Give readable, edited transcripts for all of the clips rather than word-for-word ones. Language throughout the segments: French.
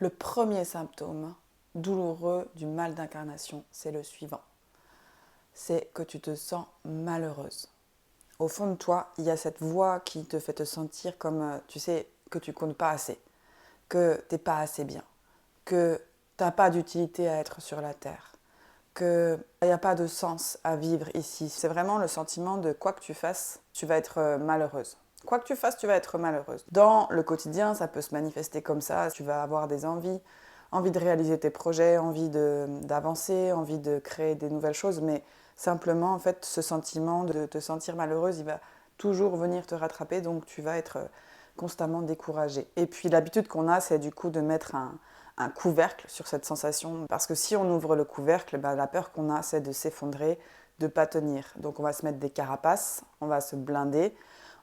Le premier symptôme douloureux du mal d'incarnation, c'est le suivant. C'est que tu te sens malheureuse. Au fond de toi, il y a cette voix qui te fait te sentir comme, tu sais, que tu comptes pas assez, que t'es pas assez bien, que t'as pas d'utilité à être sur la terre, qu'il n'y a pas de sens à vivre ici. C'est vraiment le sentiment de quoi que tu fasses, tu vas être malheureuse. Quoi que tu fasses, tu vas être malheureuse. Dans le quotidien, ça peut se manifester comme ça. Tu vas avoir des envie de réaliser tes projets, envie d'avancer, envie de créer des nouvelles choses, mais simplement, en fait, ce sentiment de te sentir malheureuse, il va toujours venir te rattraper, donc tu vas être constamment découragée. Et puis l'habitude qu'on a, c'est du coup de mettre un couvercle sur cette sensation, parce que si on ouvre le couvercle, ben, la peur qu'on a, c'est de s'effondrer, de ne pas tenir. Donc on va se mettre des carapaces, on va se blinder,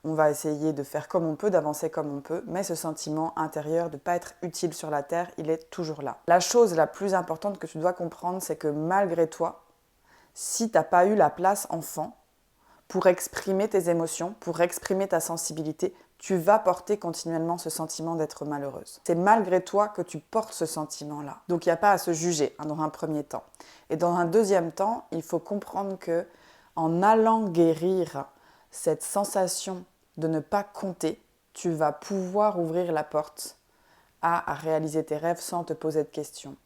on va essayer de faire comme on peut, d'avancer comme on peut, mais ce sentiment intérieur de ne pas être utile sur la Terre, il est toujours là. La chose la plus importante que tu dois comprendre, c'est que malgré toi, si tu n'as pas eu la place enfant pour exprimer tes émotions, pour exprimer ta sensibilité, tu vas porter continuellement ce sentiment d'être malheureuse. C'est malgré toi que tu portes ce sentiment-là. Donc il n'y a pas à se juger dans un premier temps. Et dans un deuxième temps, il faut comprendre que en allant guérir cette sensation de ne pas compter, tu vas pouvoir ouvrir la porte à réaliser tes rêves sans te poser de questions.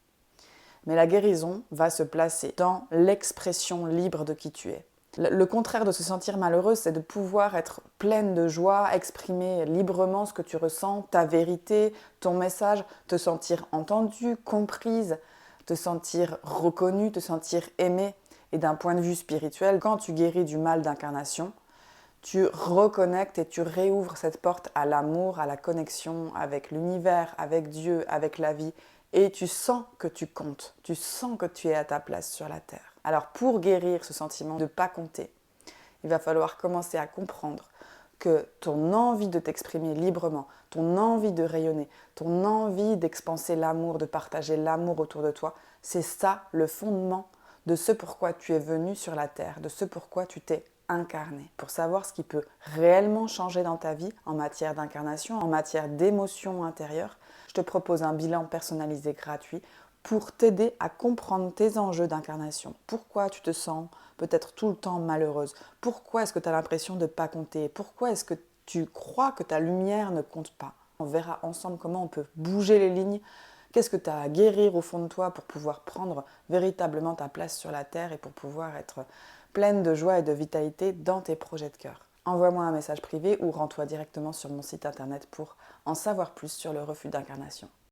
Mais la guérison va se placer dans l'expression libre de qui tu es. Le contraire de se sentir malheureuse, c'est de pouvoir être pleine de joie, exprimer librement ce que tu ressens, ta vérité, ton message, te sentir entendue, comprise, te sentir reconnue, te sentir aimée. Et d'un point de vue spirituel, quand tu guéris du mal d'incarnation, tu reconnectes et tu réouvres cette porte à l'amour, à la connexion avec l'univers, avec Dieu, avec la vie. Et tu sens que tu comptes, tu sens que tu es à ta place sur la terre. Alors pour guérir ce sentiment de ne pas compter, il va falloir commencer à comprendre que ton envie de t'exprimer librement, ton envie de rayonner, ton envie d'expanser l'amour, de partager l'amour autour de toi, c'est ça le fondement de ce pourquoi tu es venu sur la terre, de ce pourquoi tu t'es incarné. Pour savoir ce qui peut réellement changer dans ta vie en matière d'incarnation, en matière d'émotion intérieure, je te propose un bilan personnalisé gratuit pour t'aider à comprendre tes enjeux d'incarnation. Pourquoi tu te sens peut-être tout le temps malheureuse? Pourquoi est-ce que tu as l'impression de ne pas compter? Pourquoi est-ce que tu crois que ta lumière ne compte pas? On verra ensemble comment on peut bouger les lignes. Qu'est-ce que tu as à guérir au fond de toi pour pouvoir prendre véritablement ta place sur la terre et pour pouvoir être pleine de joie et de vitalité dans tes projets de cœur? Envoie-moi un message privé ou rends-toi directement sur mon site internet pour en savoir plus sur le refus d'incarnation.